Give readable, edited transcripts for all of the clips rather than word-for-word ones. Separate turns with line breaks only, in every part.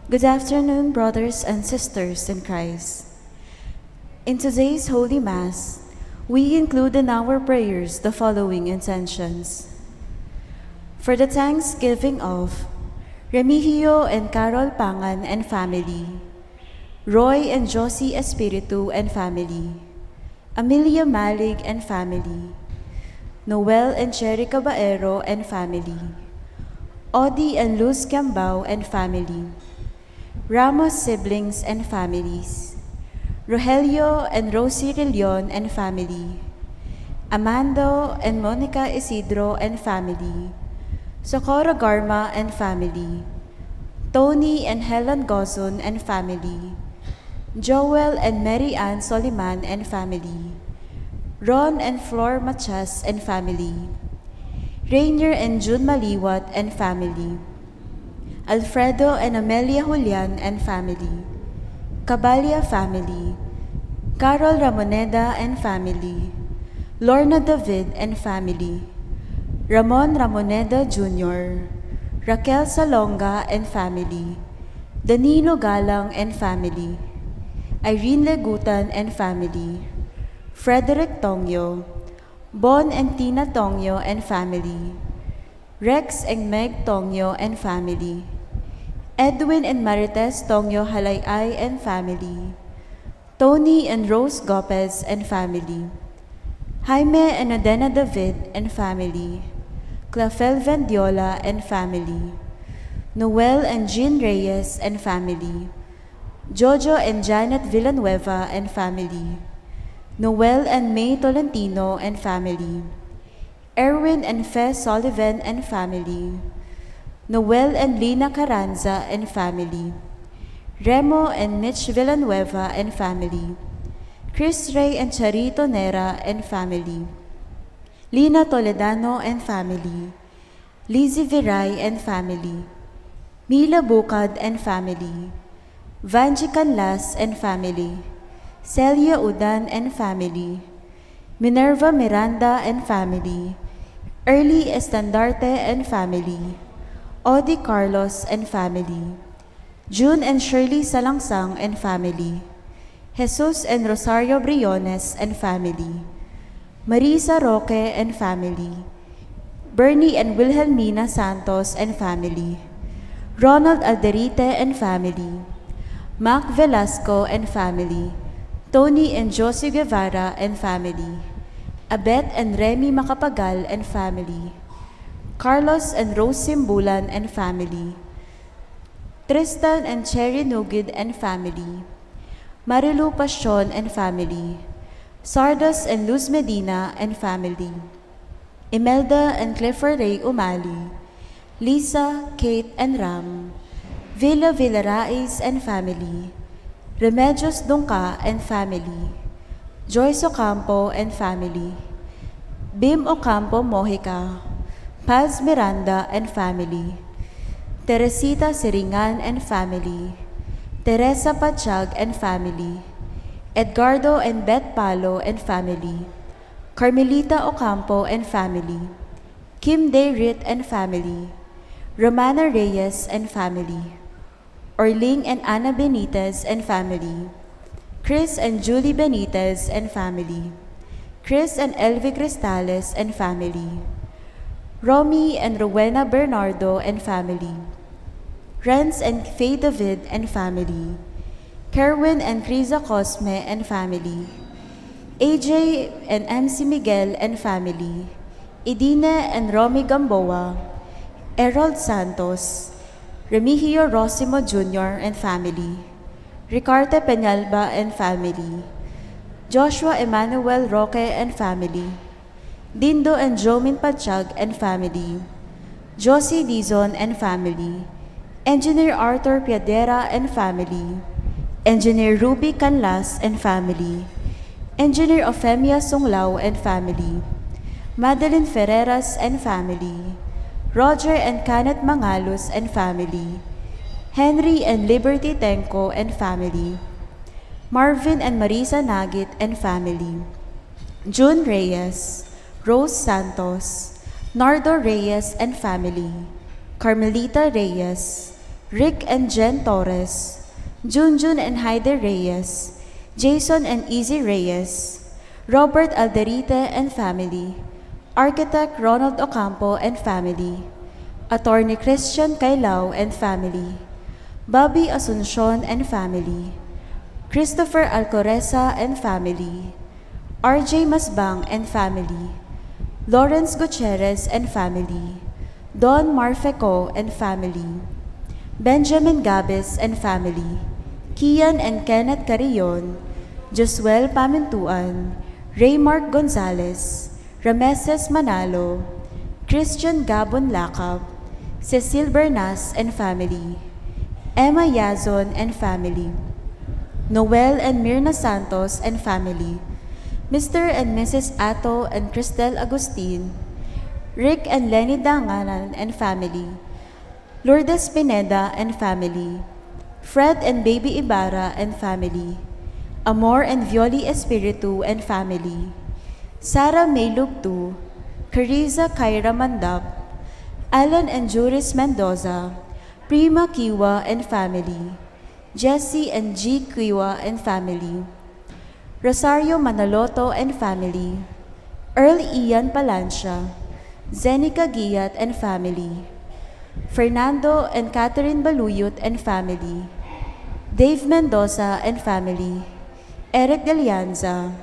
Good afternoon, brothers and sisters in Christ. In today's Holy Mass, we include in our prayers the following intentions. For the thanksgiving of Remigio and Carol Pangan and family, Roy and Josie Espiritu and family, Amelia Malig and family, Noel and Cherry Caballero and family, Odi and Luz Gambao and family, Ramos siblings and families, Rogelio and Rosie Rillion and family, Amando and Monica Isidro and family, Socorro Garma and family, Tony and Helen Gozon and family, Joel and Mary Ann Soliman and family, Ron and Flor Machas and family, Rainier and June Maliwat and family, Alfredo and Amelia Julian and family, Cabalia family, Carol Ramoneda and family, Lorna David and family, Ramon Ramoneda Jr., Raquel Salonga and family, Danilo Galang and family, Irene Legutan and family, Frederick Tongyo, Bon and Tina Tongyo and family, Rex and Meg Tongyo and family, Edwin and Marites Tongyo Halayay and family, Tony and Rose Gopez and family, Jaime and Adena David and family, Clafel Vendiola and family, Noel and Jean Reyes and family, Jojo and Janet Villanueva and family, Noel and May Tolentino and family, Erwin and Fe Sullivan and family, Noel and Lina Carranza and family, Remo and Mitch Villanueva and family, Chris Ray and Charito Nera and family, Lina Toledano and family, Lizzie Viray and family, Mila Bukad and family, Vanji Canlas and family, Celia Udan and family, Minerva Miranda and family, Early Estandarte and family, Odi Carlos and family, June and Shirley Salangsang and family, Jesus and Rosario Briones and family, Marisa Roque and family, Bernie and Wilhelmina Santos and family, Ronald Alderite and family, Mac Velasco and family, Tony and Josie Guevara and family, Abet and Remy Macapagal and family, Carlos and Rose Simbulan and family, Tristan and Cherry Nugid and family, Marilu Passion and family, Sardas and Luz Medina and family, Imelda and Clifford Ray Umali, Lisa, Kate and Ram, Villa Villarais and family, Remedios Dungka and family, Joyce Ocampo and family, Bim Ocampo Mojica, Paz Miranda and family, Teresita Siringan and family, Teresa Pachag and family, Edgardo and Beth Palo and family, Carmelita Ocampo and family, Kim Day Rit and family, Romana Reyes and family, Orling and Ana Benitez and family, Chris and Julie Benitez and family, Chris and Elvi Cristales and family, Romy and Rowena Bernardo and family, Renz and Faye David and family, Kerwin and Criza Cosme and family, AJ and MC Miguel and family, Idine and Romy Gamboa, Errol Santos, Remigio Rosimo Jr. and family, Ricarte Peñalba and family, Joshua Emmanuel Roque and family, Dindo and Jomin Pachag and family, Josie Dizon and family, Engineer Arthur Piadera and family, Engineer Ruby Canlas and family, Engineer Ofemia Sunglao and family, Madeline Ferreras and family, Roger and Kenneth Mangalos and family, Henry and Liberty Tenko and family, Marvin and Marisa Nagit and family, June Reyes, Rose Santos, Nardo Reyes and family, Carmelita Reyes, Rick and Jen Torres, Junjun and Heider Reyes, Jason and Izzy Reyes, Robert Alderite and family, Architect Ronald Ocampo and family, Attorney Christian Cailao and family, Bobby Asuncion and family, Christopher Alcoreza and family, RJ Masbang and family, Lawrence Gutierrez and family, Don Marfeco and family, Benjamin Gabes and family, Kian and Kenneth Carillon, Josuel Pamintuan, Raymark Gonzalez, Rameses Manalo, Christian Gabon Lakab, Cecil Bernas and family, Emma Yazon and family, Noel and Mirna Santos and family, Mr. and Mrs. Ato and Cristel Agustin, Rick and Lenny Danganan and family, Lourdes Pineda and family, Fred and Baby Ibarra and family, Amor and Violi Espiritu and family, Sarah May Lugtu, Cariza Kyra Mandap, Alan and Juris Mendoza, Prima Kiwa and family, Jesse and G. Kiwa and family, Rosario Manaloto and family, Earl Ian Palancia, Zenica Giat and family, Fernando and Catherine Baluyot and family, Dave Mendoza and family, Eric Delianza,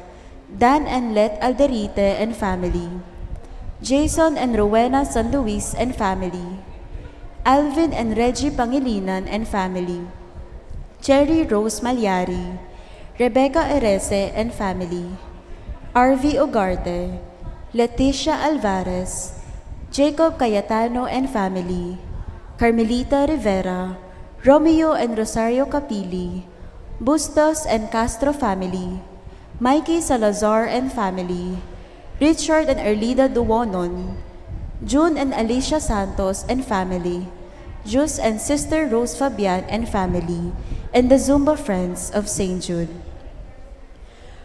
Dan and Let Alderite and family, Jason and Rowena San Luis and family, Alvin and Reggie Pangilinan and family, Cherry Rose Malyari, Rebecca Erese and family, RV Ugarte, Leticia Alvarez, Jacob Cayetano and family, Carmelita Rivera, Romeo and Rosario Capili, Bustos and Castro family, Mikey Salazar and family, Richard and Erlida Duwonon, June and Alicia Santos and family, Jus and Sister Rose Fabian and family, and the Zumba Friends of St. Jude.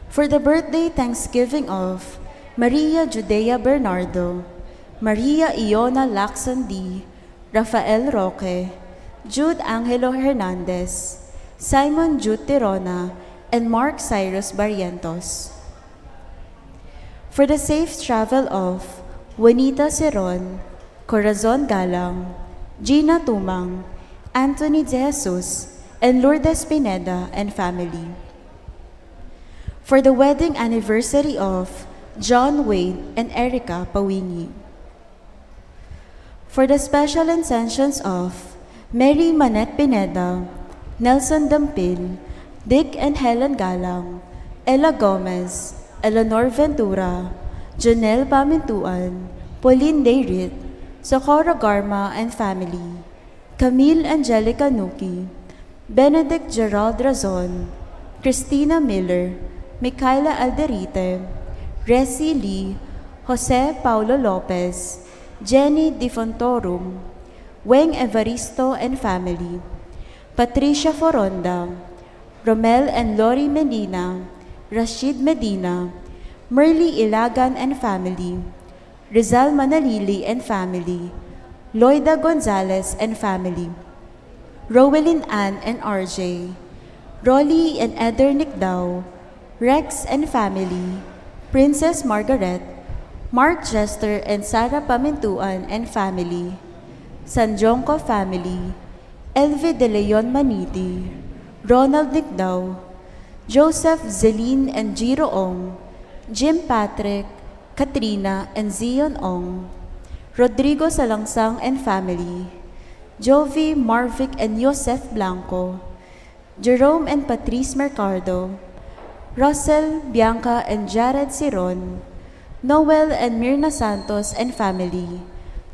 For the birthday Thanksgiving of Maria Judea Bernardo, Maria Iona Lacson D., Rafael Roque, Jude Angelo Hernandez, Simon Jude Tirona, and Mark Cyrus Barrientos. For the safe travel of Juanita Ceron, Corazon Galang, Gina Tumang, Anthony De Jesus, and Lourdes Pineda and family. For the wedding anniversary of John Wayne and Erica Pawingi. For the special intentions of Mary Manette Pineda, Nelson Dampil, Dick and Helen Galang, Ella Gomez, Eleanor Ventura, Janelle Pamintuan, Pauline Dayrit, Socorro Garma and family, Camille Angelica Nuki, Benedict Gerald Razon, Christina Miller, Micaela Alderite, Resi Lee, Jose Paulo Lopez, Jenny Di Fontorum, Weng Evaristo and family, Patricia Foronda, Romel and Lori Medina, Rashid Medina, Merly Ilagan and family, Rizal Manalili and family, Loida Gonzalez and family, Rowelyn Ann and RJ, Rolly and Eder Nicdao, Rex and family, Princess Margaret, Mark Jester and Sarah Pamintuan and family, Sanjonco family, Elvi De Leon Maniti, Ronald Nicdao, Joseph Zeline and Giro Ong, Jim Patrick, Katrina and Zion Ong, Rodrigo Salangsang and family, Jovi, Marvic and Joseph Blanco, Jerome and Patrice Mercado, Russell, Bianca and Jared Siron, Noel and Mirna Santos and family,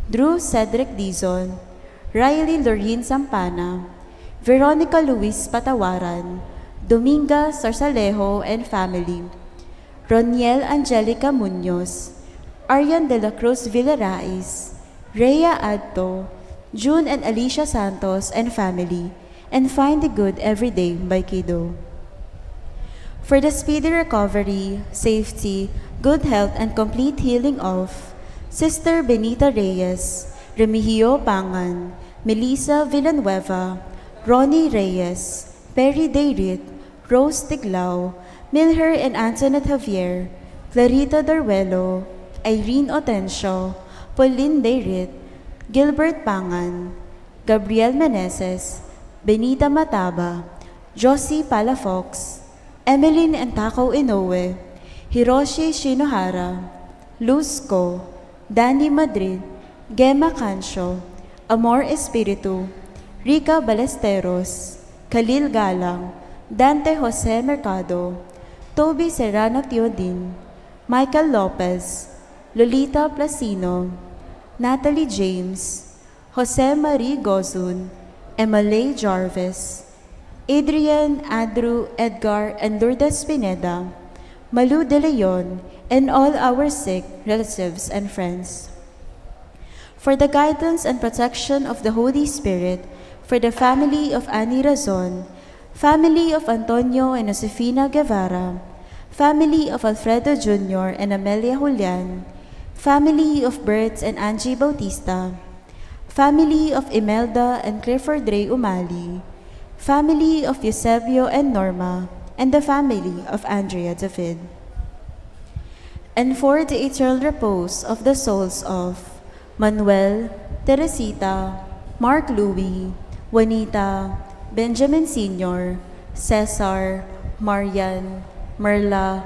Drew Cedric Dizon, Riley Lorraine Sampana, Veronica Luis Patawaran, Dominga Sarsalejo and family, Roniel Angelica Munoz, Arian de la Cruz Villarais, Rhea Adto, June and Alicia Santos and family, and Find the Good Every Day by Kido. For the speedy recovery, safety, good health, and complete healing of Sister Benita Reyes, Remigio Pangan, Melissa Villanueva, Ronnie Reyes, Perry Dayrit, Rose Tiglao, Milher and Antoinette Javier, Clarita Darwelo, Irene Otencio, Pauline Dayrit, Gilbert Pangan, Gabriel Meneses, Benita Mataba, Josie Palafox, Emeline Entako Inoue, Hiroshi Shinohara, Luz Co, Danny Madrid, Gemma Cancio, Amor Espiritu, Rica Balesteros, Khalil Galang, Dante Jose Mercado, Toby Serrano Teodin, Michael Lopez, Lolita Placino, Natalie James, Jose Marie Gozun, Emmalay Jarvis, Adrian, Andrew, Edgar, and Lourdes Pineda, Malu De Leon, and all our sick relatives and friends. For the guidance and protection of the Holy Spirit, for the family of Annie Razon, family of Antonio and Josefina Guevara, family of Alfredo Jr. and Amelia Julian, family of Bertz and Angie Bautista, family of Imelda and Clifford Ray Umali, family of Eusebio and Norma, and the family of Andrea David. And for the eternal repose of the souls of Manuel, Teresita, Mark Louie, Juanita, Benjamin Sr., Cesar, Marian, Merla,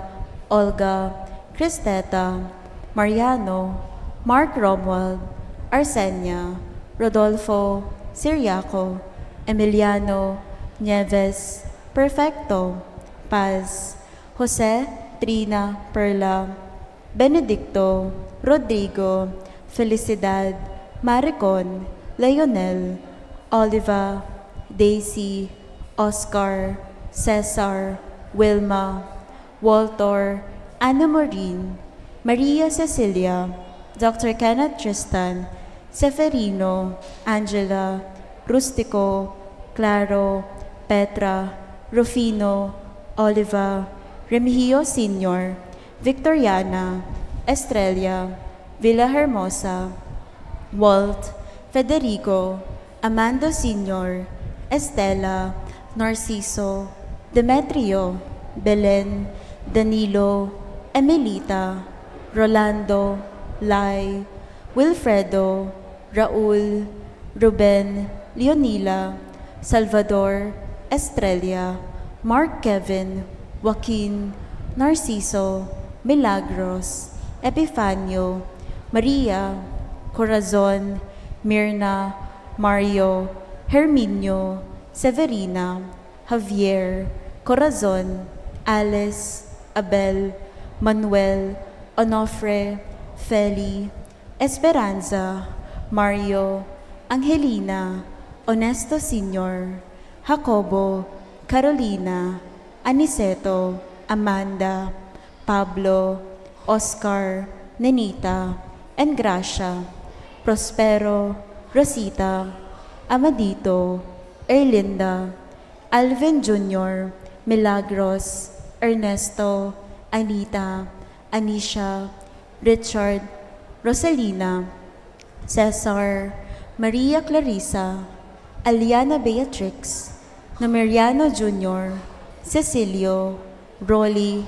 Olga, Cristeta, Mariano, Mark Romuald, Arsenia, Rodolfo, Siriaco, Emiliano, Nieves, Perfecto, Paz, Jose, Trina, Perla, Benedicto, Rodrigo, Felicidad, Maricon, Leonel, Oliva, Daisy, Oscar, Cesar, Wilma, Walter, Ana Maureen, Maria Cecilia, Dr. Kenneth Tristan, Seferino, Angela, Rustico, Claro, Petra, Rufino, Oliva, Remigio Sr., Victoriana, Estrella, Villahermosa, Walt, Federico, Amando Sr., Estela, Narciso, Demetrio, Belen, Danilo, Emelita, Rolando, Lai, Wilfredo, Raul, Ruben, Leonila, Salvador, Estrella, Mark Kevin, Joaquin, Narciso, Milagros, Epifanio, Maria, Corazon, Mirna, Mario, Herminio, Severina, Javier, Corazon, Alice, Abel, Manuel, Onofre, Feli, Esperanza, Mario, Angelina, Honesto Sr., Jacobo, Carolina, Aniceto, Amanda, Pablo, Oscar, Nenita, and Gracia, Prospero, Rosita, Amadito, Erlinda, Alvin Jr., Milagros, Ernesto, Anita, Anisha, Richard, Rosalina, Cesar, Maria Clarissa, Aliana Beatrix, Nameriano Jr., Cecilio, Rolly,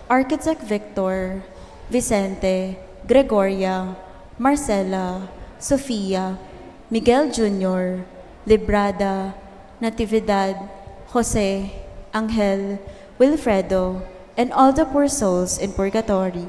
Architect Victor, Vicente, Gregoria, Marcela, Sofia, Miguel Jr., Librada, Natividad, Jose, Angel, Wilfredo, and all the poor souls in purgatory.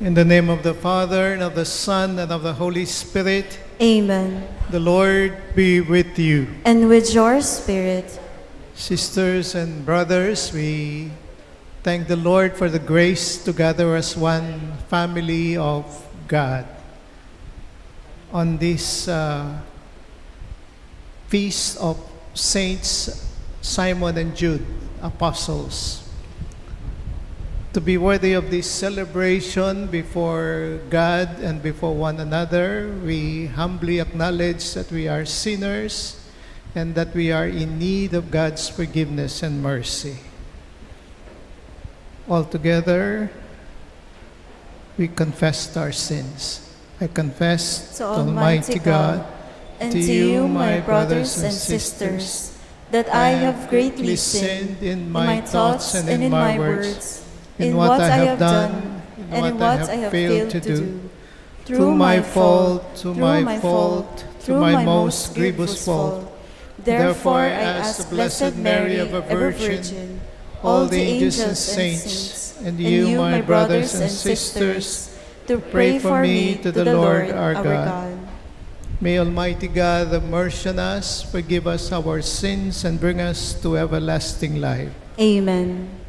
In the name of the Father, and of the Son, and of the Holy Spirit.
Amen.
The Lord be with you.
And with your spirit.
Sisters and brothers, we thank the Lord for the grace to gather as one family of God on this feast of Saints Simon and Jude, apostles. To be worthy of this celebration before God and before one another, we humbly acknowledge that we are sinners and that we are in need of God's forgiveness and mercy. Altogether, we confess our sins. I confess to Almighty God
and to you, my brothers and sisters, that I have greatly sinned in my thoughts and in my words, in what I have done and in what I have failed to do, through my fault, through my most grievous fault. Therefore I ask Blessed Mary, ever Virgin, all the angels and saints, and you, my brothers and sisters, to pray for me to the Lord our God.
May Almighty God have mercy on us, forgive us our sins, and bring us to everlasting life.
Amen.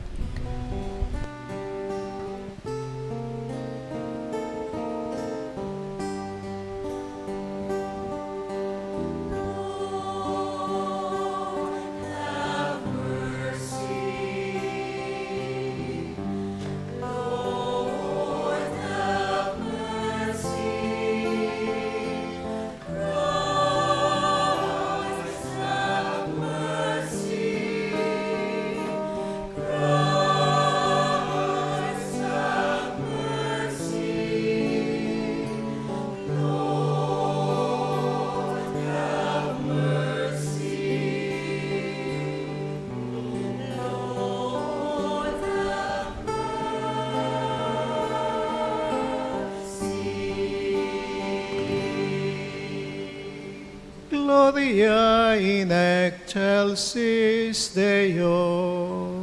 Gloria in excelsis Deo.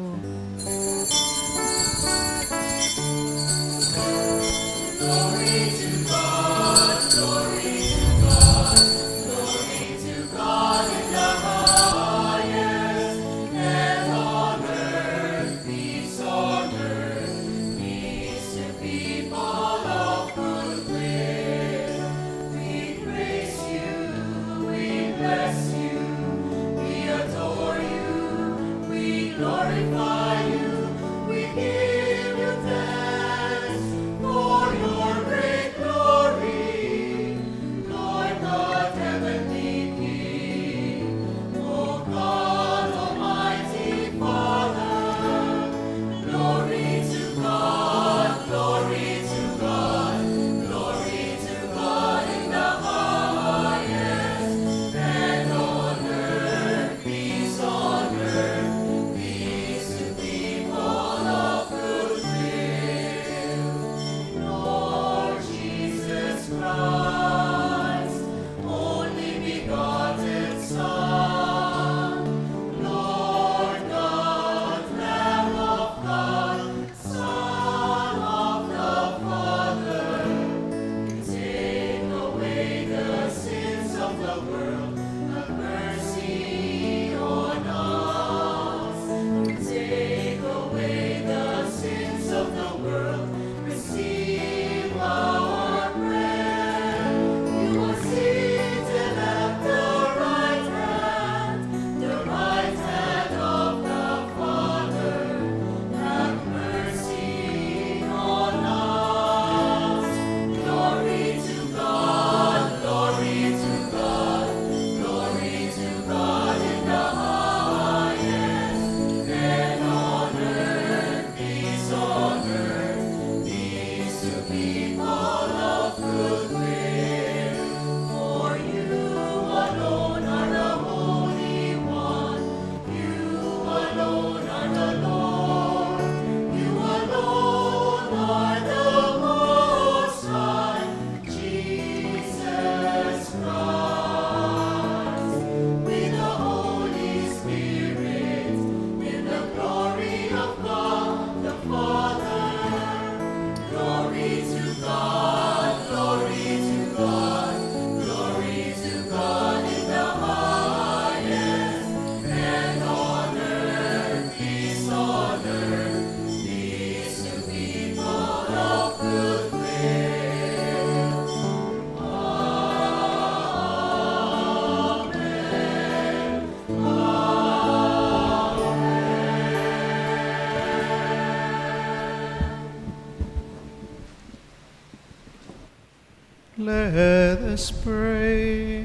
Let us pray.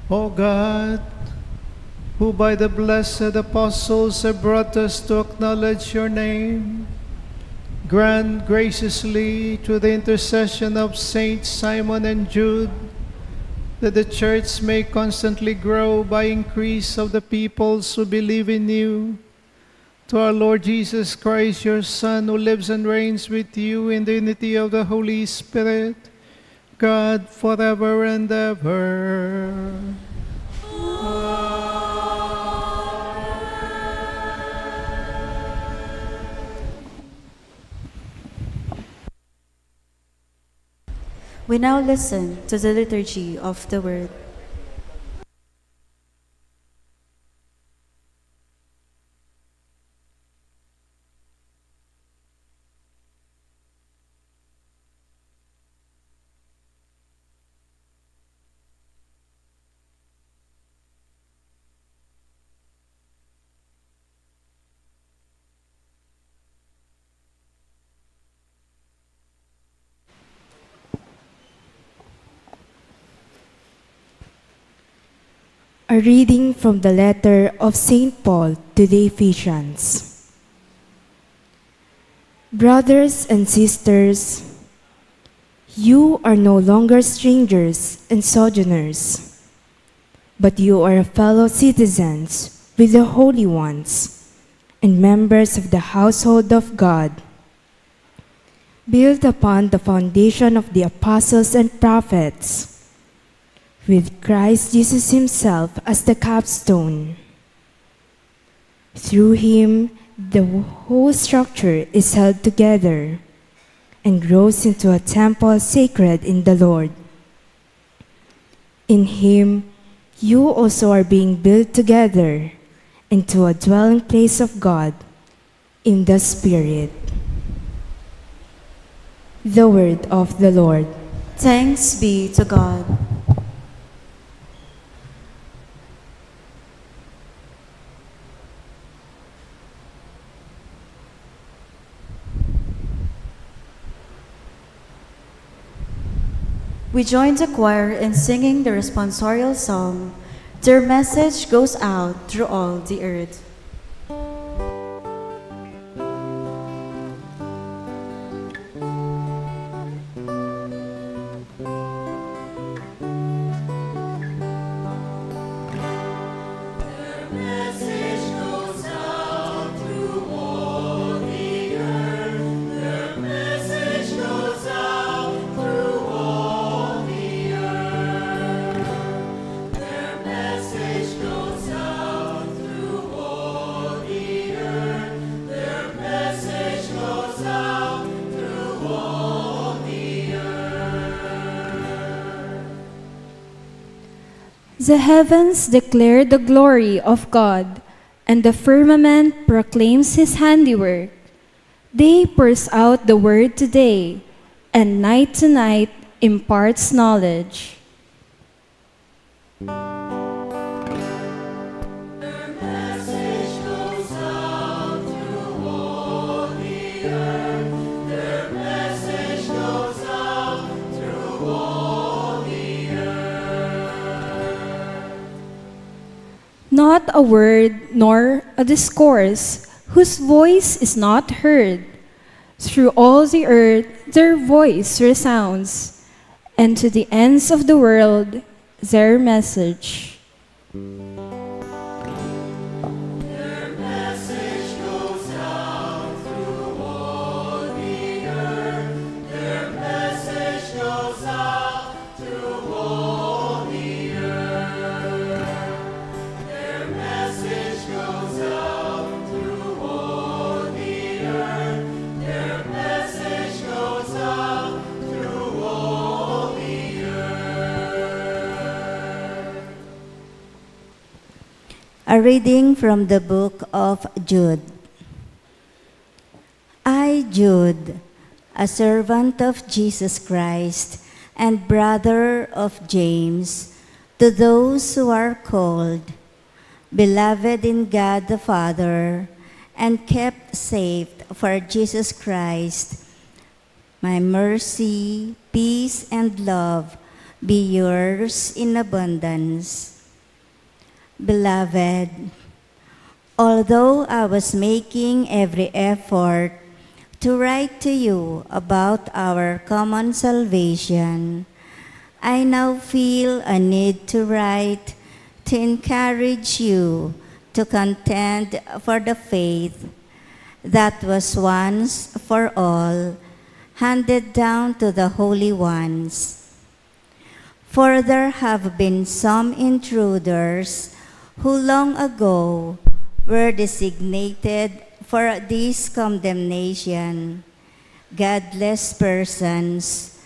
O God, who by the blessed apostles have brought us to acknowledge your name, grant graciously through the intercession of Saints Simon and Jude that the Church may constantly grow by increase of the peoples who believe in you. To our Lord Jesus Christ, your Son, who lives and reigns with you in the unity of the Holy Spirit, God, forever and ever.
We now listen to the liturgy of the Word.
A reading from the letter of St. Paul to the Ephesians. Brothers and sisters, you are no longer strangers and sojourners, but you are fellow citizens with the holy ones and members of the household of God, built upon the foundation of the apostles and prophets, with Christ Jesus himself as the capstone. Through him, the whole structure is held together and grows into a temple sacred in the Lord. In him, you also are being built together into a dwelling place of God in the Spirit. The word of the Lord.
Thanks be to God. We join the choir in singing the responsorial psalm, "Their message goes out through all the earth."
The heavens declare the glory of God, and the firmament proclaims his handiwork. Day pours out the word to day, and night to night imparts knowledge. Not a word nor a discourse whose voice is not heard. Through all the earth their voice resounds, and to the ends of the world their message.
A reading from the book of Jude. I, Jude, a servant of Jesus Christ and brother of James, to those who are called, beloved in God the Father, and kept safe for Jesus Christ, my mercy, peace, and love be yours in abundance. Beloved, although I was making every effort to write to you about our common salvation, I now feel a need to write to encourage you to contend for the faith that was once for all handed down to the holy ones. For there have been some intruders who long ago were designated for this condemnation, godless persons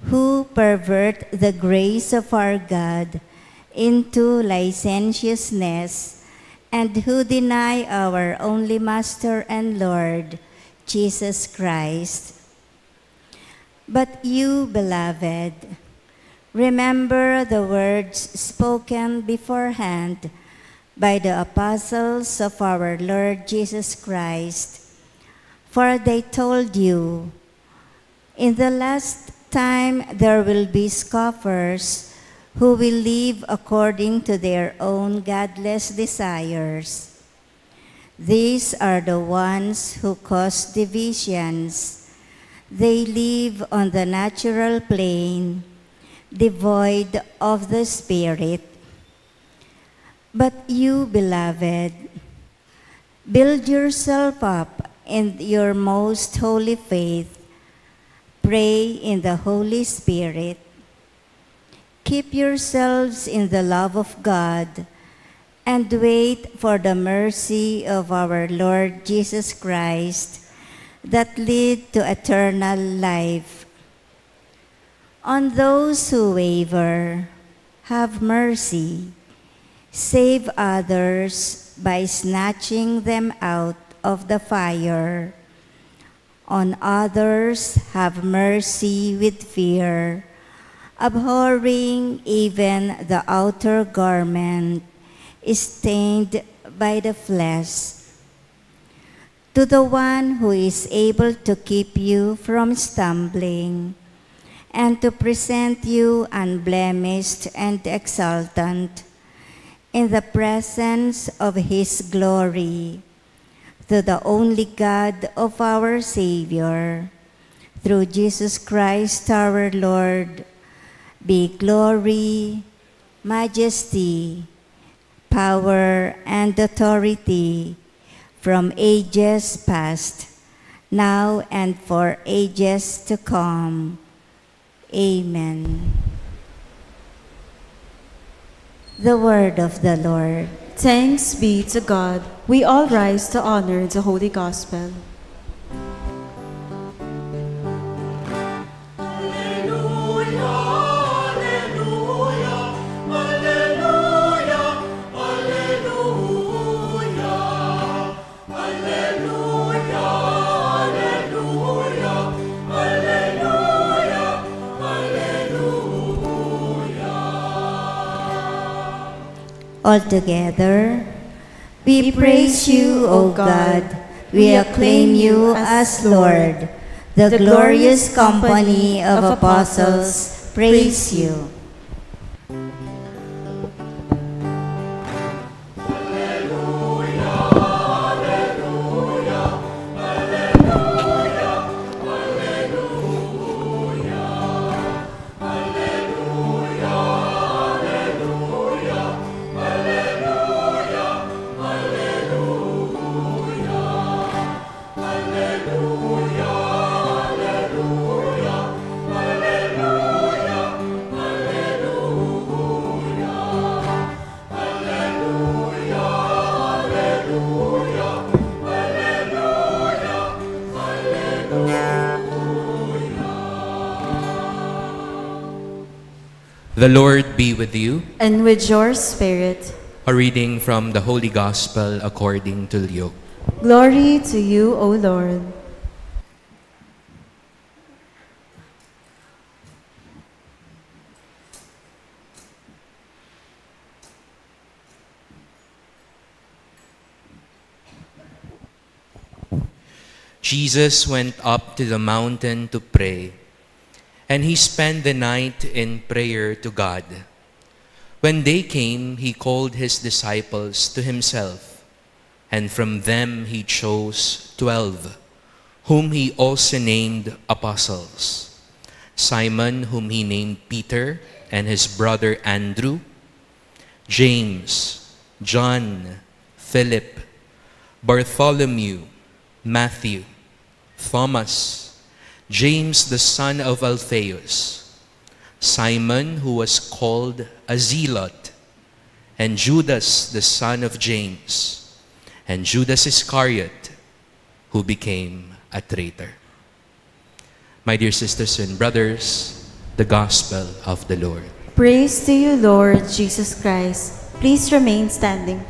who pervert the grace of our God into licentiousness and who deny our only Master and Lord, Jesus Christ. But you, beloved, remember the words spoken beforehand by the apostles of our Lord Jesus Christ, for they told you, in the last time there will be scoffers who will live according to their own godless desires. These are the ones who cause divisions. They live on the natural plane, devoid of the Spirit. But you, beloved, build yourself up in your most holy faith. Pray in the Holy Spirit. Keep yourselves in the love of God and wait for the mercy of our Lord Jesus Christ that lead to eternal life. On those who waver, have mercy. Save others by snatching them out of the fire. On others, have mercy with fear, abhorring even the outer garment stained by the flesh. To the one who is able to keep you from stumbling and to present you unblemished and exultant in the presence of his glory, to the only God of our Savior, through Jesus Christ our Lord, be glory, majesty, power, and authority from ages past, now and for ages to come. Amen. The word of the Lord.
Thanks be to God. We all rise to honor the Holy Gospel.
Altogether, we praise you, O God. We acclaim you as Lord. The glorious company of apostles praise you.
The Lord be with you.
And with your spirit.
A reading from the Holy Gospel according to Luke.
Glory to you, O Lord.
Jesus went up to the mountain to pray, and he spent the night in prayer to God. When day came, he called his disciples to himself, and from them he chose 12, whom he also named apostles: Simon, whom he named Peter, and his brother Andrew, James, John, Philip, Bartholomew, Matthew, Thomas, James the son of Alphaeus, Simon, who was called a zealot, and Judas the son of James, and Judas Iscariot, who became a traitor. My dear sisters and brothers, the Gospel of the Lord.
Praise to you, Lord Jesus Christ. Please remain standing.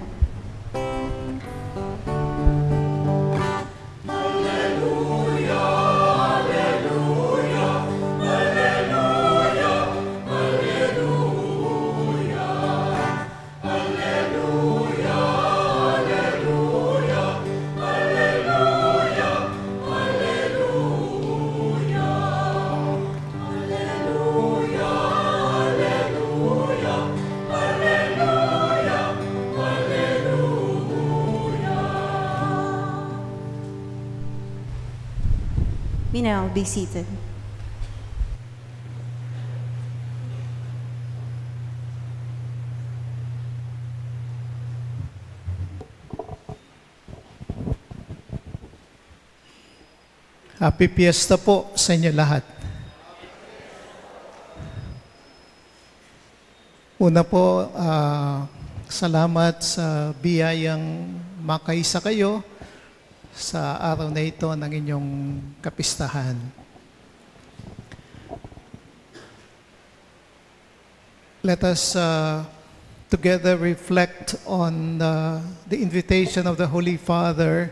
You now be seated.
Happy Fiesta po sa inyo lahat. Una po, salamat sa biyayang makaisa kayo sa araw na ito ng inyong kapistahan. Let us together reflect on the invitation of the Holy Father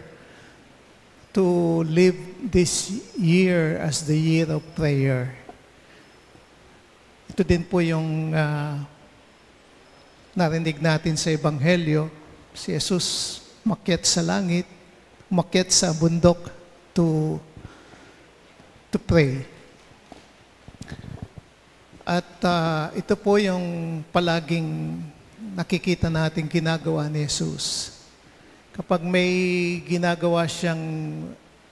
to live this year as the year of prayer. Ito din po yung narinig natin sa Ebanghelyo. Si Jesus umakyat sa langit, umakyat sa bundok to pray. At ito po yung palaging nakikita natin ginagawa ni Jesus. Kapag may ginagawa siyang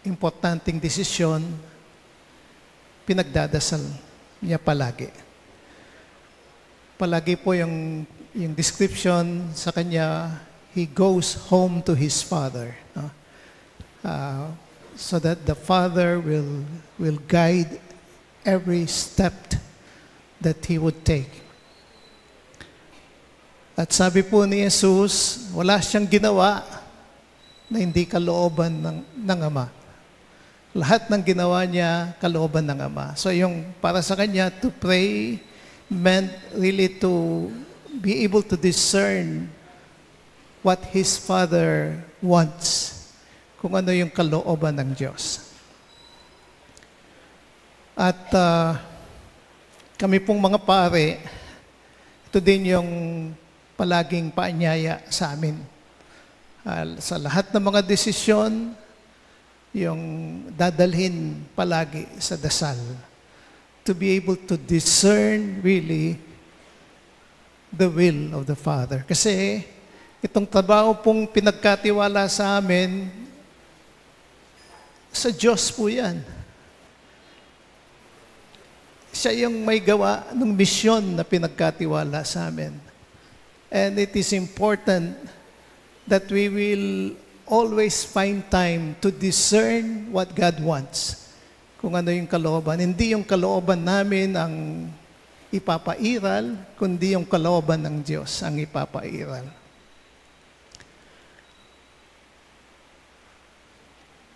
importanteng desisyon, pinagdadasal niya palagi. Palagi po yung description sa kanya, he goes home to his Father. No? So that the Father will guide every step that he would take. At sabi po ni Jesus, wala siyang ginawa na hindi kalooban ng Ama. Lahat ng ginawa niya, kalooban ng Ama. So yung para sa kanya, to pray meant really to be able to discern what his Father wants. Kung ano yung kalooban ng Diyos. At kami pong mga pare, ito din yung palaging paanyaya sa amin. Sa lahat ng mga desisyon, yung dadalhin palagi sa dasal. To be able to discern really the will of the Father. Kasi itong trabaho pong pinagkatiwala sa amin, sa Diyos po yan. Siya yung may gawa ng misyon na pinagkatiwala sa amin. And it is important that we will always find time to discern what God wants. Kung ano yung kalooban. Hindi yung kalooban namin ang ipapairal, kundi yung kalooban ng Diyos ang ipapairal.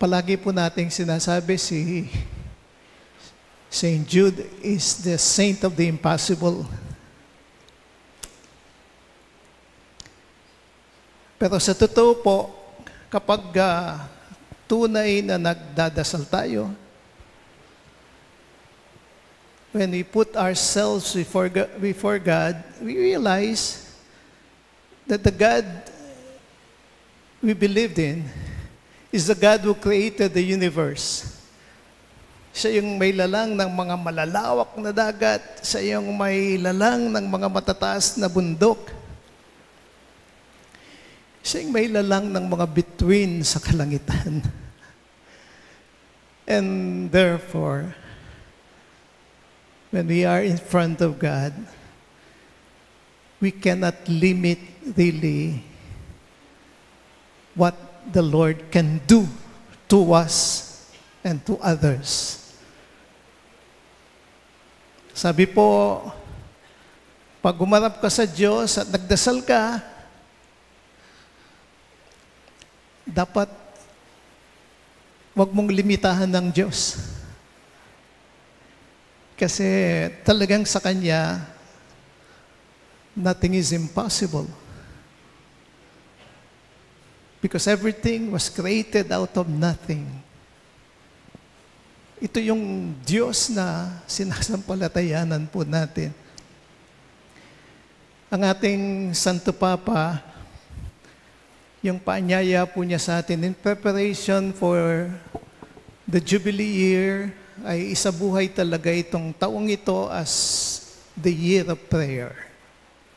Palagi po nating sinasabi si St. Jude is the saint of the impossible. Pero sa totoo po, kapag tunay na nagdadasal tayo, when we put ourselves before God, we realize that the God we believed in is the God who created the universe. Siya yung may lalang ng mga malalawak na dagat. Siya yung may lalang ng mga matataas na bundok. Siya yung may lalang ng mga bituin sa kalangitan. And therefore, when we are in front of God, we cannot limit really what the Lord can do to us and to others. Sabi po, pag umarap ka sa Diyos at nagdasal ka, dapat wag mong limitahan ng Diyos. Kasi talagang sa Kanya, nothing is impossible. Because everything was created out of nothing. Ito yung Diyos na sinasampalatayanan po natin. Ang ating Santo Papa, yung paanyaya po niya sa atin in preparation for the Jubilee year, ay isabuhay talaga itong taong ito as the year of prayer.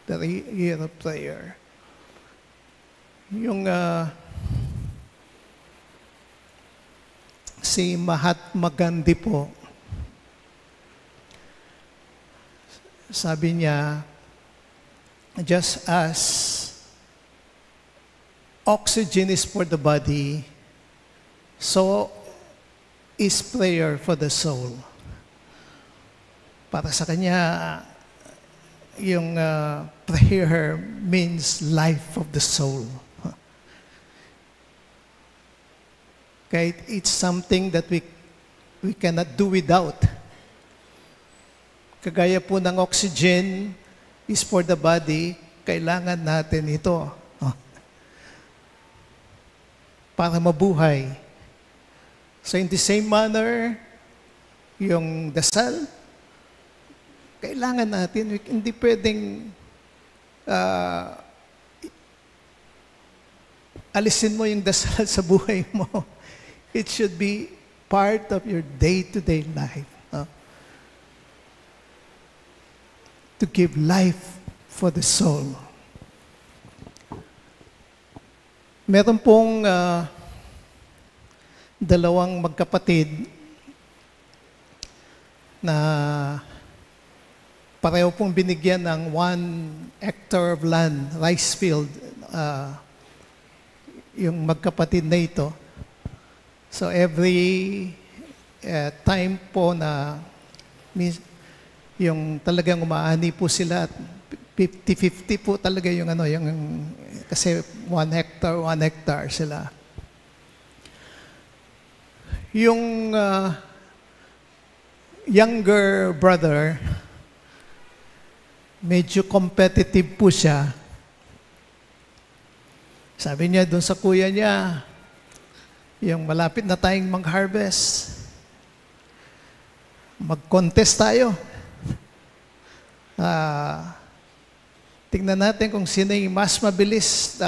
The year of prayer. Yung si Mahatma Gandhi po, sabi niya, just as oxygen is for the body, so is prayer for the soul. Para sa kanya, yung prayer means life of the soul. Kahit it's something that we cannot do without. Kagaya po ng oxygen is for the body, kailangan natin ito para mabuhay. So in the same manner, yung dasal, kailangan natin, hindi pwedeng alisin mo yung dasal sa buhay mo. It should be part of your day-to-day life. To give life for the soul. Meron pong dalawang magkapatid na pareho pong binigyan ng 1 hectare of land, rice field, yung magkapatid na ito. So every time po na yung talagang umaani po sila, 50-50 po talaga yung kasi 1 hectare sila. Yung younger brother, medyo competitive po siya. Sabi niya doon sa kuya niya, yung malapit na tayong mag-harvest, mag-contest tayo. Tingnan natin kung sino yung mas mabilis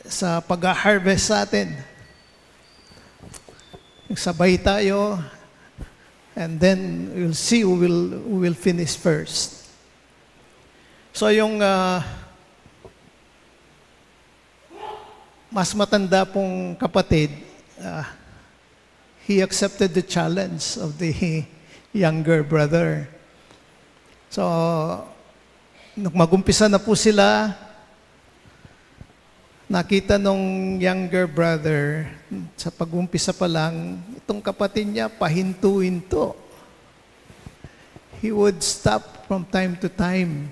sa pag-harvest sa atin. Sabay tayo, and then we'll see who will finish first. So yung mas matanda pong kapatid, he accepted the challenge of the younger brother. So, nung magumpisa na po sila, nakita nung younger brother, sa pag-umpisa pa lang, itong kapatid niya, pahinto-hinto. He would stop from time to time.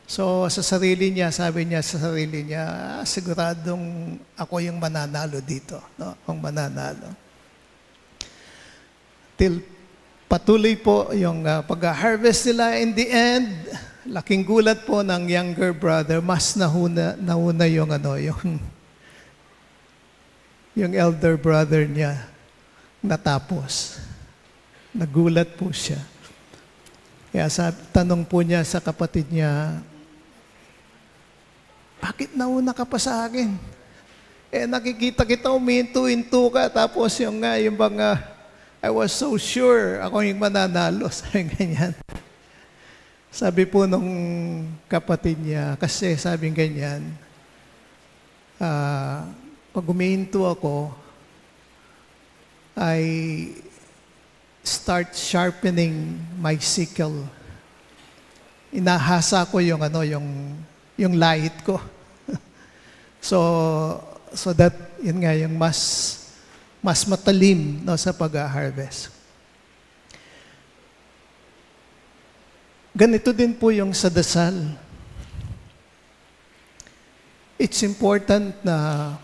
So, sa sarili niya, sabi niya sa sarili niya, siguradong ako yung mananalo dito. No? Akong mananalo. Till patuloy po yung pag-harvest nila. In the end, laking gulat po ng younger brother, mas nauna yung elder brother niya natapos. Nagulat po siya. Kaya tanong po niya sa kapatid niya, bakit nauna ka pa sa akin? Nakikita kita, uminto-into ka, tapos yung bang I was so sure ako yung mananalo. Sabi ganyan. Sabi po nung kapatid niya, kasi sabing ganyan, pag umihinto ako, I start sharpening my sickle. Inahasa ko yung yung light ko. so that yun nga yung mas matalim sa pag-harvest. Ganito din po yung sa dasal. It's important na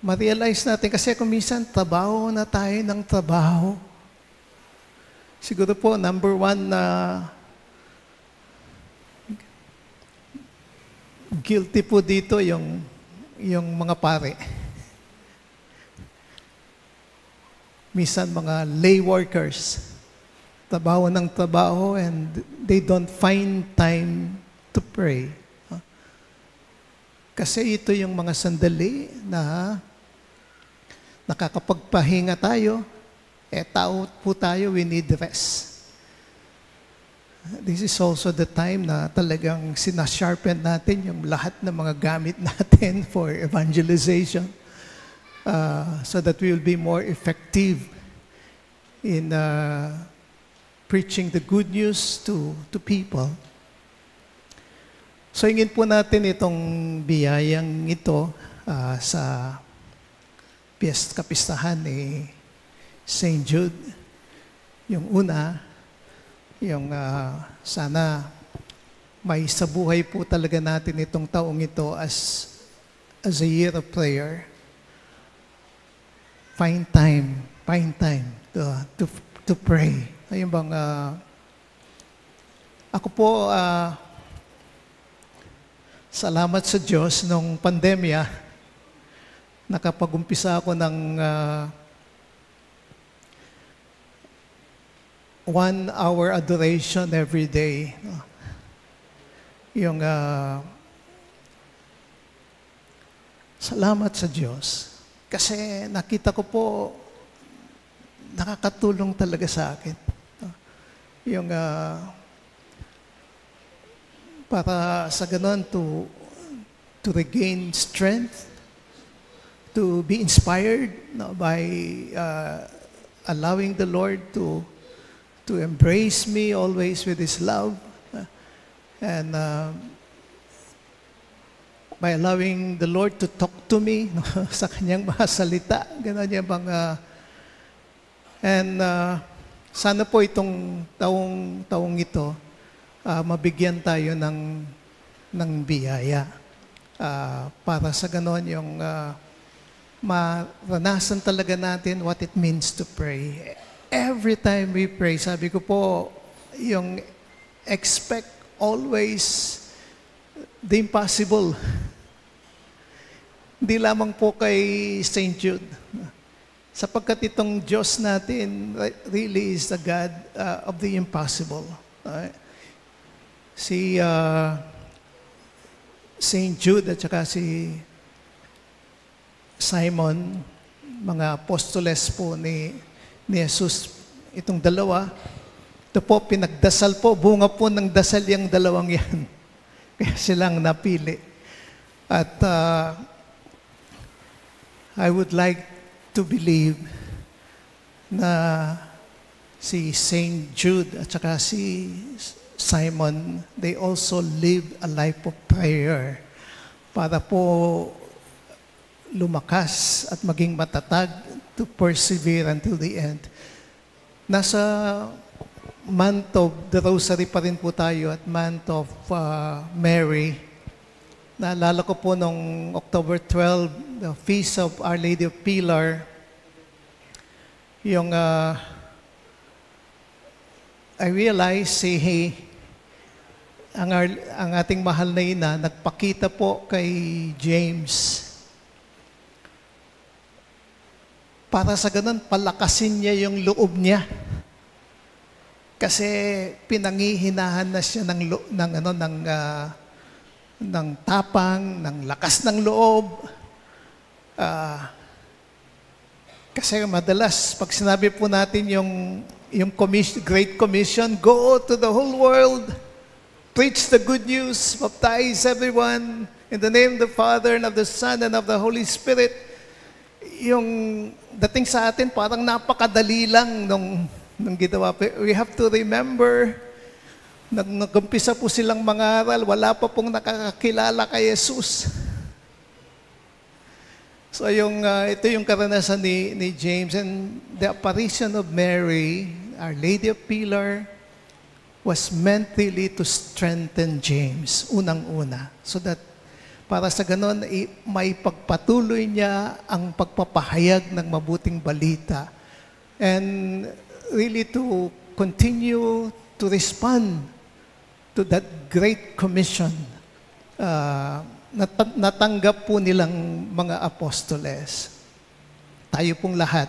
ma-realize natin kasi kung minsan trabaho na tayo ng trabaho. Siguro po, number one na guilty po dito yung mga pare. Minsan mga lay workers, trabaho ng trabaho and they don't find time to pray. Kasi ito yung mga sandali na nakakapagpahinga tayo, tao po tayo, we need rest. This is also the time na talagang sinasharpen natin yung lahat ng mga gamit natin for evangelization so that we will be more effective in preaching the good news to people. So hingin po natin itong biyayang ito sa kapistahan ni St. Jude. Yung una, yung sana may sabuhay po talaga natin itong taong ito as a year of prayer. Find time to pray. Ayun bang ako po salamat sa Diyos nung pandemya nakapag-umpisa ako ng 1 hour adoration every day. Yung salamat sa Diyos kasi nakita ko po nakakatulong talaga sa akin. Yung para sa ganon to regain strength, to be inspired by allowing the Lord to embrace me always with His love, and by allowing the Lord to talk to me sa Kanyang mga salita. Ganon niya bang and sana po itong taong ito mabigyan tayo ng biyaya para sa ganon yung maranasan talaga natin what it means to pray. Every time we pray, sabi ko po, yung expect always the impossible. Hindi lamang po kay St. Jude. Sapagkat itong Diyos natin really is the God of the impossible. Si St. Jude at saka si Simon, mga apostoles po ni Jesus, itong dalawa, ito po, pinagdasal po, bunga po ng dasal yung dalawang yan. Kaya silang napili. At I would like to believe na si St. Jude at saka si Simon, they also lived a life of prayer para po lumakas at maging matatag to persevere until the end. Nasa month of the Rosary pa rin po tayo at month of Mary. Naalala ko po nung October 12, the Feast of Our Lady of Pilar, yung I realized ang ating mahal na ina nagpakita po kay James para sa ganun palakasin niya yung loob niya. Kasi pinangihinahan na siya ng tapang, ng lakas ng loob. Kasi madalas, pag sinabi po natin yung Great Commission, go to the whole world, preach the good news, baptize everyone in the name of the Father and of the Son and of the Holy Spirit. Yung dating sa atin, parang napakadali lang nung ginawa. We have to remember, nag-umpisa po silang mangaral, wala pa pong nakakakilala kay Jesus. So ito yung karanasan ni James, and the apparition of Mary, Our Lady of Pilar, was meant really to strengthen James, unang-una. So that para sa ganon, may pagpatuloy niya ang pagpapahayag ng mabuting balita. And really to continue to respond to that great commission natanggap po nilang mga apostoles. Tayo pong lahat,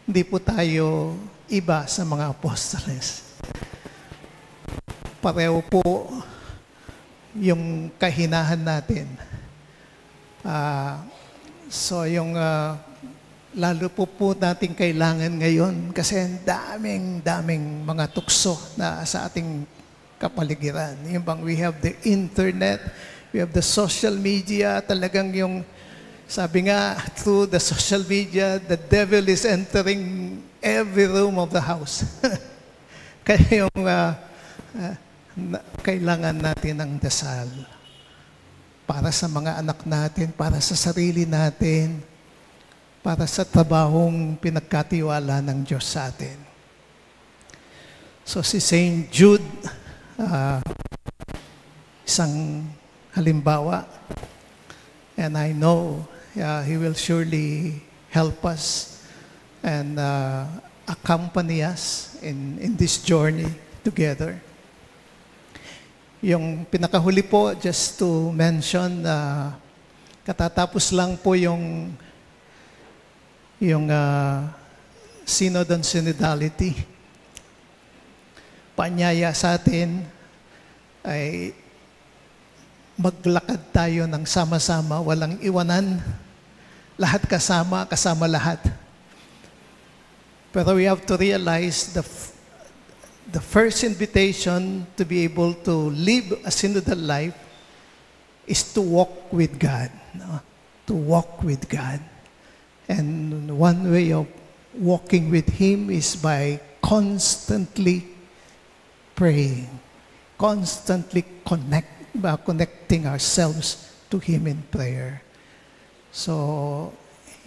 hindi po tayo iba sa mga apostoles. Pareho po yung kahinahan natin. So lalo po natin kailangan ngayon kasi daming mga tukso na sa ating kapaligiran. Yung bang we have the internet, we have the social media, talagang yung, sabi nga, through the social media, the devil is entering every room of the house. Kaya yung kailangan natin ng dasal para sa mga anak natin, para sa sarili natin, para sa trabahong pinagkatiwala ng Diyos sa atin. So si Saint Jude, isang halimbawa, and I know he will surely help us and accompany us in this journey together. Yung pinakahuli po, just to mention, katatapos lang po yung Synod on Synodality. Paanyaya sa atin ay maglakad tayo ng sama-sama, walang iwanan, lahat kasama lahat. Pero we have to realize the first invitation to be able to live a synodal life is to walk with God. No? To walk with God. And one way of walking with Him is by constantly praying, constantly connecting ourselves to Him in prayer. So,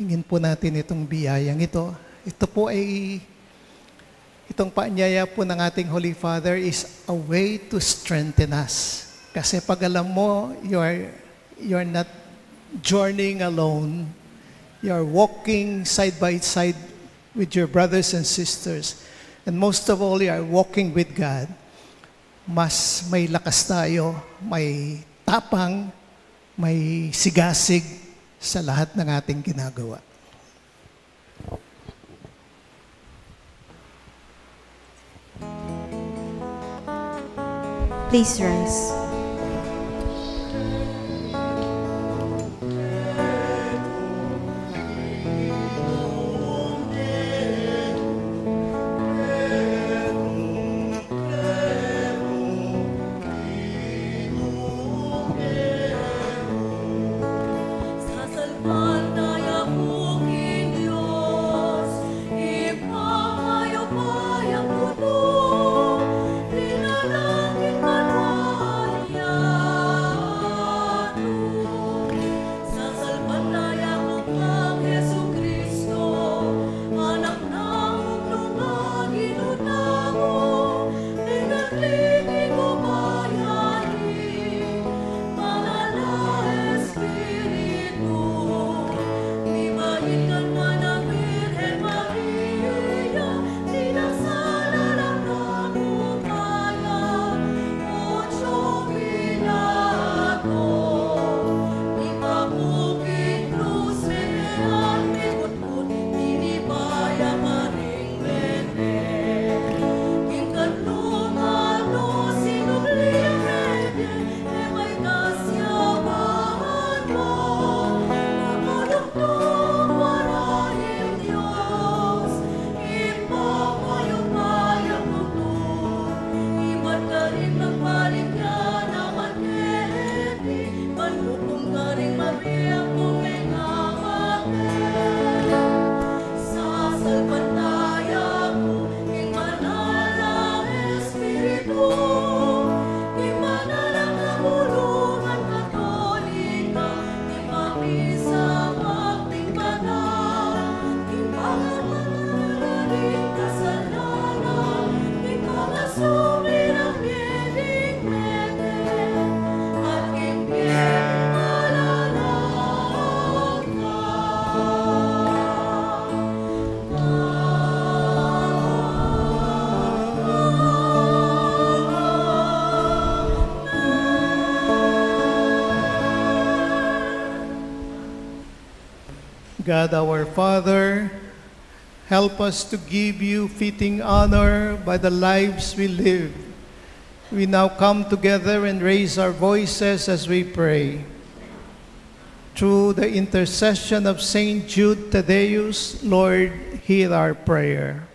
hingin po natin itong biyayang ito. Ito po ay, itong paanyaya po ng ating Holy Father is a way to strengthen us. Kasi pag alam mo, you're not journeying alone, you're walking side by side with your brothers and sisters. And most of all, you are walking with God. Mas may lakas tayo, may tapang, may sigasig sa lahat ng ating ginagawa.
Please rise.
Linalangin man
God our Father, help us to give you fitting honor by the lives we live. We now come together and raise our voices as we pray. Through the intercession of Saint Jude Thaddeus, Lord, hear our prayer.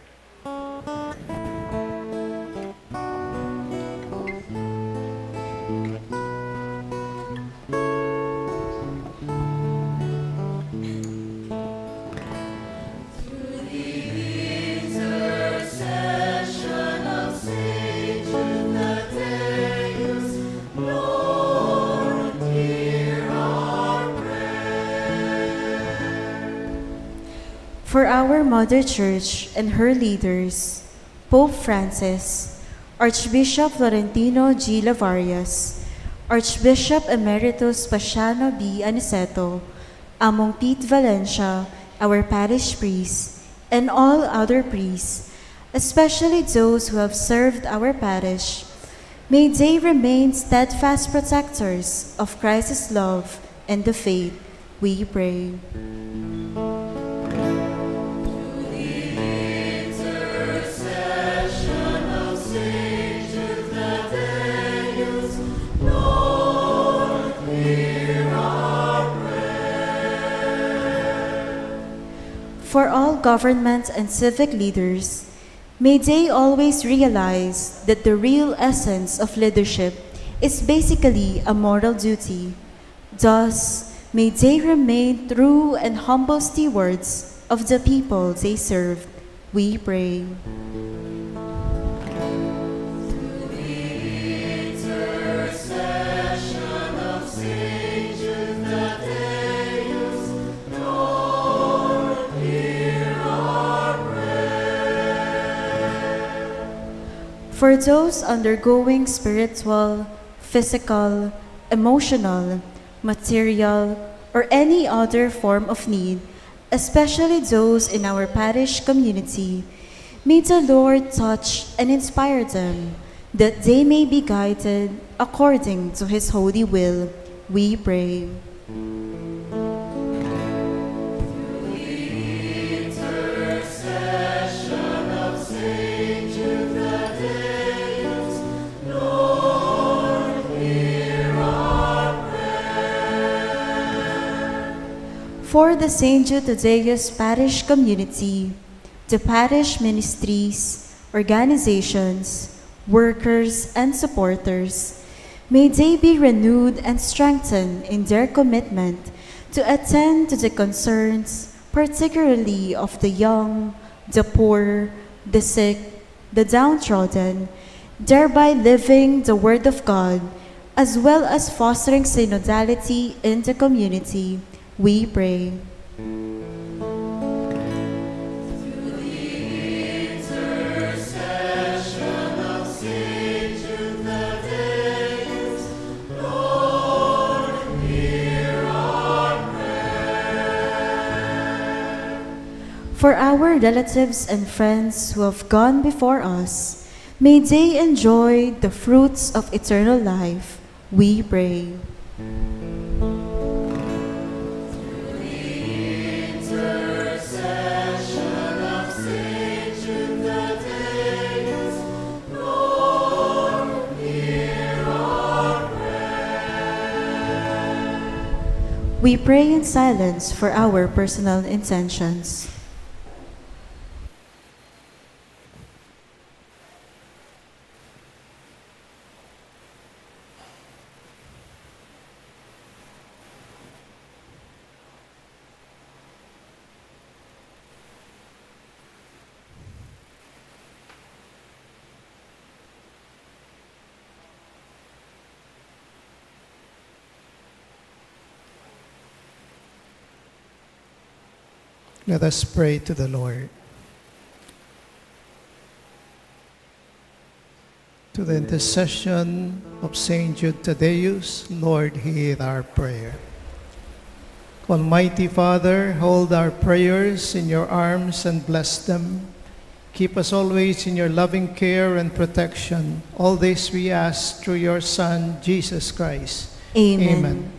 For our Mother Church and her leaders, Pope Francis, Archbishop Florentino G. Lavarias, Archbishop Emeritus Paciano B. Aniceto, Among Pete Valencia, our parish priest, and all other priests, especially those who have served our parish, may they remain steadfast protectors of Christ's love and the faith, we pray. For all government and civic leaders, may they always realize that the real essence of leadership is basically a moral duty. Thus, may they remain true and humble stewards of the people they serve. We pray. For those undergoing spiritual, physical, emotional, material, or any other form of need, especially those in our parish community, may the Lord touch and inspire them, that they may be guided according to His holy will. We pray. For the St. Jude Thaddeus Parish Community, the parish ministries, organizations, workers, and supporters, may they be renewed and strengthened in their commitment to attend to the concerns, particularly of the young, the poor, the sick, the downtrodden, thereby living the Word of God, as well as fostering synodality in the community. We pray. For our relatives and friends who have gone before us, may they enjoy the fruits of eternal life. We pray. We pray in silence for our personal intentions.
Let us pray to the Lord. To the intercession of Saint Jude Thaddeus, Lord, hear our prayer. Almighty Father, hold our prayers in your arms and bless them. Keep us always in your loving care and protection. All this we ask through your Son, Jesus Christ.
Amen.
Amen.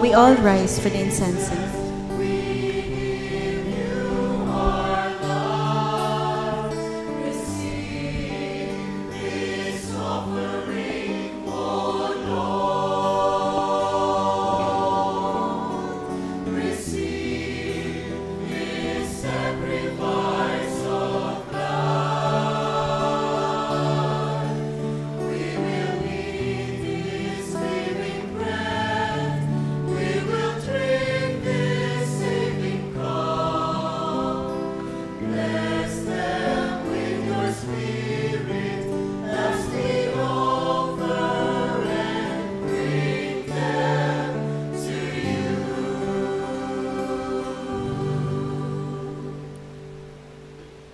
we all rise for the incensing.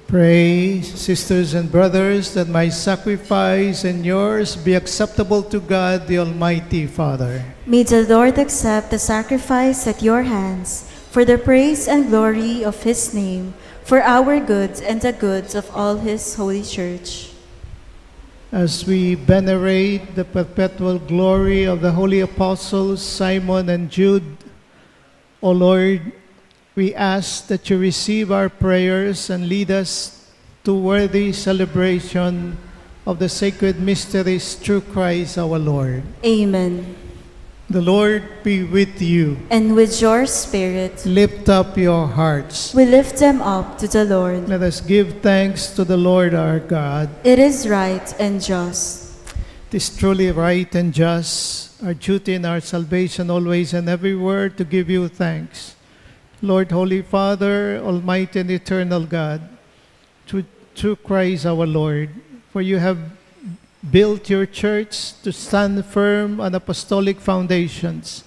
Pray, sisters and brothers, that my sacrifice and yours be acceptable to God, the Almighty Father.
May the Lord accept the sacrifice at your hands for the praise and glory of his name, for our good and the goods of all his holy church.
As we venerate the perpetual glory of the holy apostles Simon and Jude, O Lord, we ask that you receive our prayers and lead us to worthy celebration of the sacred mysteries through Christ our Lord.
Amen.
The Lord be with you.
And with your spirit,
Lift up your hearts.
we lift them up to the Lord.
Let us give thanks to the Lord our God.
It is right and just.
It is truly right and just, our duty and our salvation always and everywhere to give you thanks. Lord, Holy Father, Almighty and Eternal God, through Christ our Lord, for you have built your church to stand firm on apostolic foundations,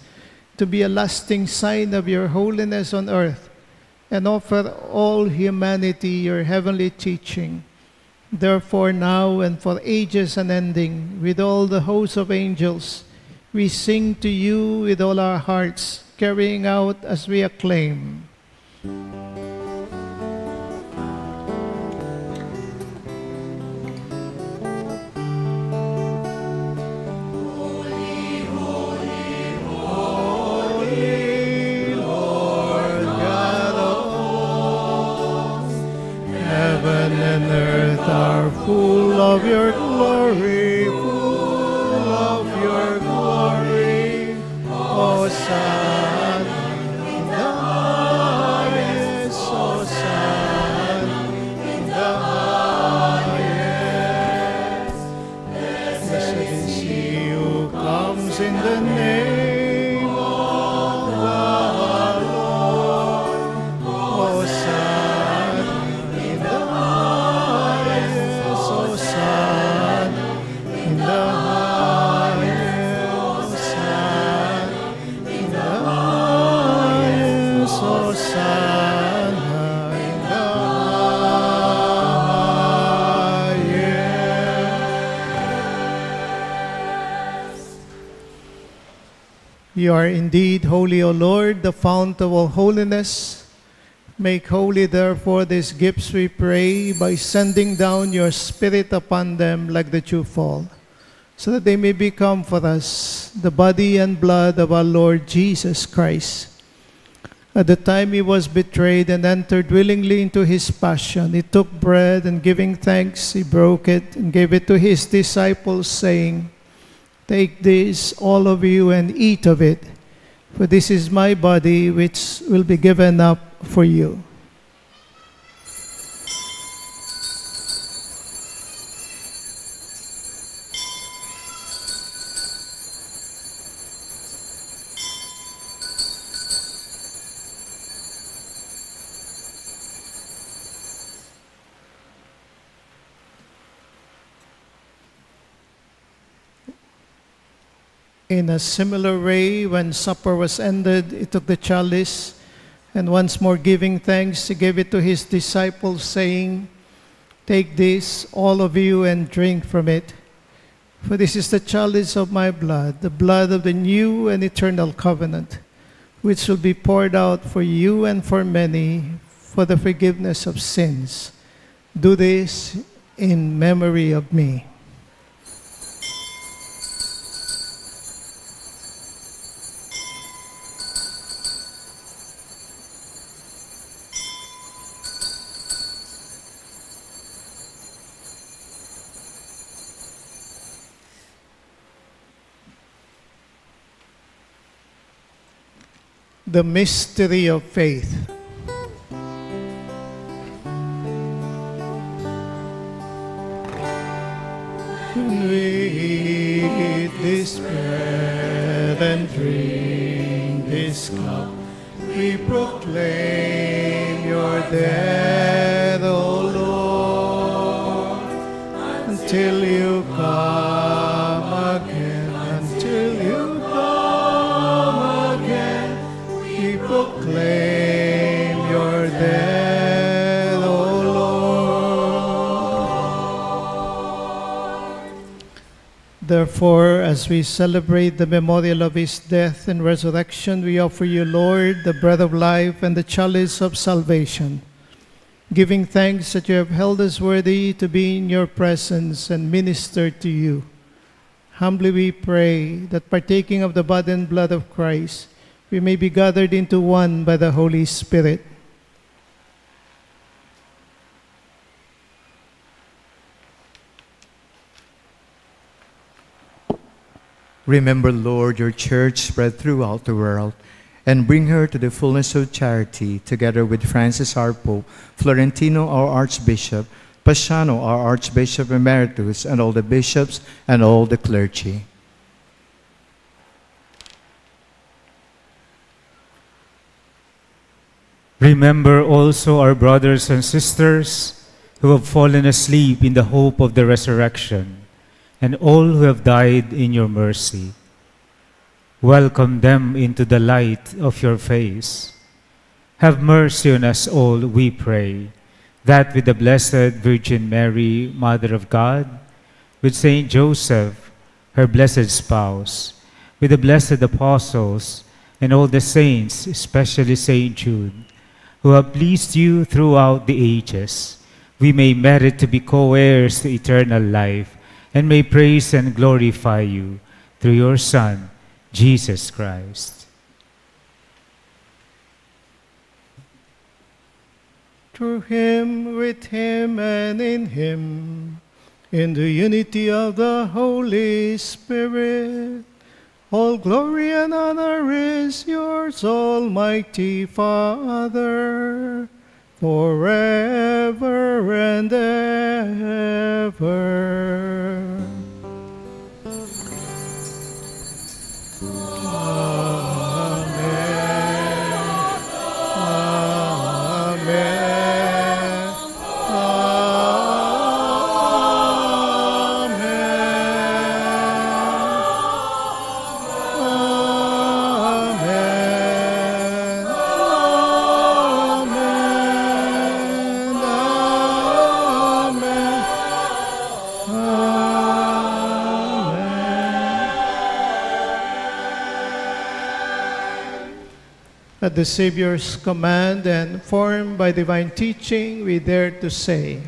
to be a lasting sign of your holiness on earth, and offer all humanity your heavenly teaching. Therefore, now and for ages unending, with all the hosts of angels, we sing to you with all our hearts, carrying out as we acclaim. Heaven and earth are full of your glory, full of your glory. Hosanna in the highest, Hosanna in the highest. Blessed is he who comes in the name of the Lord. Hosanna in the highest, Hosanna in the highest, Hosanna in the highest, Hosanna in the highest. You are indeed holy, O Lord, the fount of all holiness. Make holy, therefore, these gifts, we pray, by sending down your Spirit upon them like the dewfall, so that they may become for us the body and blood of our Lord Jesus Christ. At the time he was betrayed and entered willingly into his passion, he took bread and giving thanks, he broke it and gave it to his disciples, saying, "Take this, all of you, and eat of it, for this is my body which will be given up for you." In a similar way, when supper was ended, he took the chalice, and once more giving thanks, he gave it to his disciples, saying, "Take this, all of you, and drink from it. For this is the chalice of my blood, the blood of the new and eternal covenant, which will be poured out for you and for many for the forgiveness of sins. Do this in memory of me." The mystery of faith. When we eat this bread and drink this cup, we proclaim your death, O Lord, until you come again, until you come again. We proclaim your death, O Lord. Therefore, as we celebrate the memorial of his death and resurrection, we offer you, Lord, the bread of life and the chalice of salvation, giving thanks that you have held us worthy to be in your presence and minister to you. Humbly we pray that, partaking of the body and blood of Christ, we may be gathered into one by the Holy Spirit.
Remember, Lord, your church spread throughout the world, and bring her to the fullness of charity, together with Francis our Pope, Florentino our Archbishop, Paciano our Archbishop Emeritus, and all the bishops and all the clergy.
Remember also our brothers and sisters who have fallen asleep in the hope of the resurrection, and all who have died in your mercy. Welcome them into the light of your face. Have mercy on us all, we pray, that with the Blessed Virgin Mary, Mother of God, with Saint Joseph, her blessed spouse, with the blessed apostles, and all the saints, especially Saint Jude, who have pleased you throughout the ages, we may merit to be co-heirs to eternal life, and may praise and glorify you through your Son, Jesus Christ.
Through him, with him, and in him, in the unity of the Holy Spirit, all glory and honor is yours, Almighty Father, forever and ever. At the Savior's command and formed by divine teaching, we dare to say,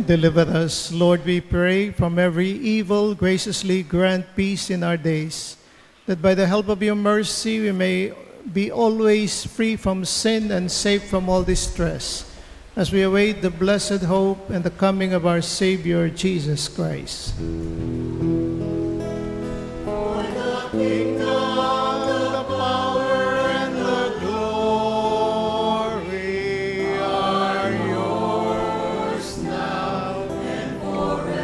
deliver us, Lord, we pray, from every evil. Graciously grant peace in our days, that by the help of your mercy we may be always free from sin and safe from all distress, as we await the blessed hope and the coming of our Savior, Jesus Christ. For the kingdom, the power, and the glory are yours now and forever.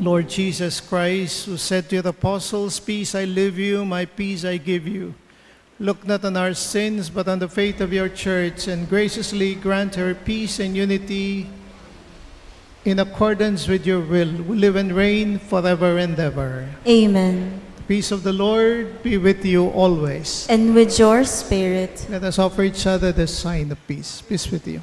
Lord Jesus Christ, who said to your apostles, "Peace I leave you, my peace I give you," look not on our sins, but on the faith of your church, and graciously grant her peace and unity in accordance with your will, who live and reign forever and ever.
Amen.
The peace of the Lord be with you always.
And with your spirit.
Let us offer each other the sign of peace. Peace with you.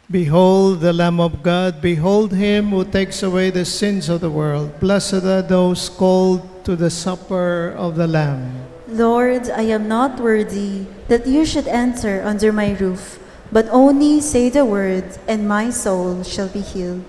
Behold the Lamb of God, behold him who takes away the sins of the world. Blessed are those called to the supper of the Lamb.
Lord, I am not worthy that you should enter under my roof, but only say the word, and my soul shall be healed.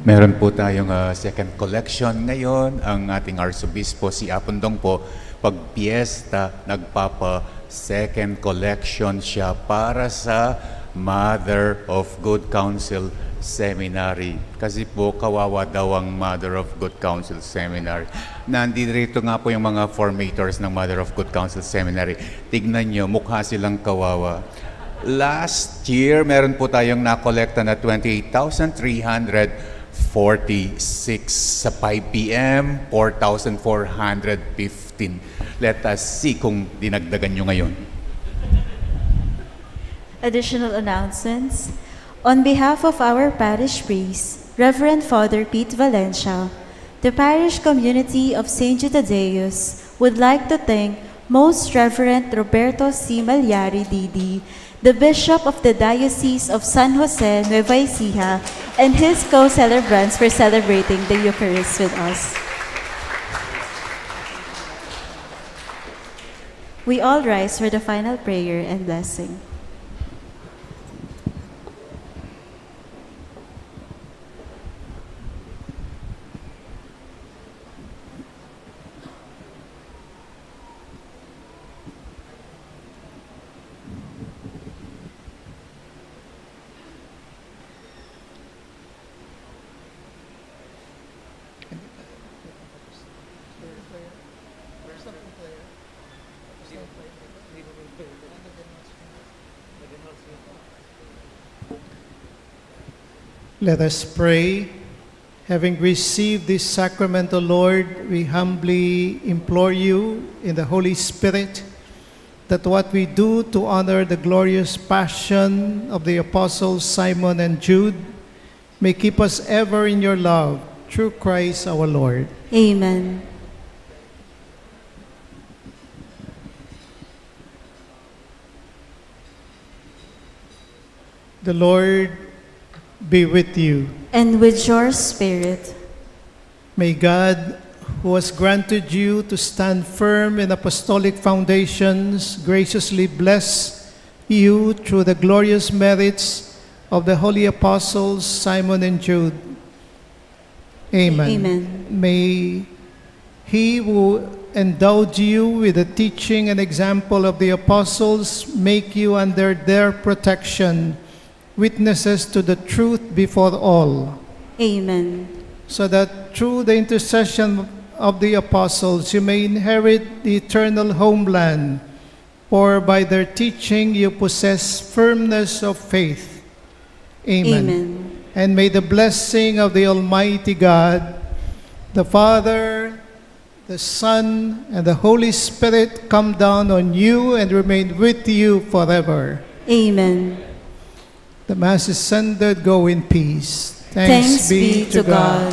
Meron po tayong second collection ngayon. Ang ating Arsobispo, si Apondong po, pag piyesta, nagpapa-second collection siya para sa Mother of Good Counsel Seminary. Kasi po, kawawa daw ang Mother of Good Counsel Seminary. Nandito nga po yung mga formators ng Mother of Good Counsel Seminary. Tignan nyo, mukha silang kawawa. Last year, meron po tayong nakolekta na 28,346 sa 5 p.m., 4,415. Let us see kung dinagdagan nyo ngayon.
Additional announcements. On behalf of our parish priest, Reverend Father Pete Valencia, the parish community of St. Euthadeus would like to thank Most Reverend Roberto C. Malyari Didi, the Bishop of the Diocese of San Jose, Nueva Ecija, and his co-celebrants for celebrating the Eucharist with us. We all rise for the final prayer and blessing.
Let us pray. Having received this sacrament, O Lord, we humbly implore you in the Holy Spirit that what we do to honor the glorious passion of the apostles Simon and Jude may keep us ever in your love, through Christ our Lord.
Amen.
The Lord be with you.
And with your spirit.
May God, who has granted you to stand firm in apostolic foundations, graciously bless you through the glorious merits of the holy apostles Simon and Jude. Amen.
Amen.
May he who endowed you with the teaching and example of the apostles make you under their protection witnesses to the truth before all.
Amen.
So that through the intercession of the apostles you may inherit the eternal homeland, for by their teaching you possess firmness of faith. Amen.
Amen.
And may the blessing of the Almighty God, the Father, the Son, and the Holy Spirit come down on you and remain with you forever.
Amen.
The Mass is ended. Go in peace.
Thanks be to God.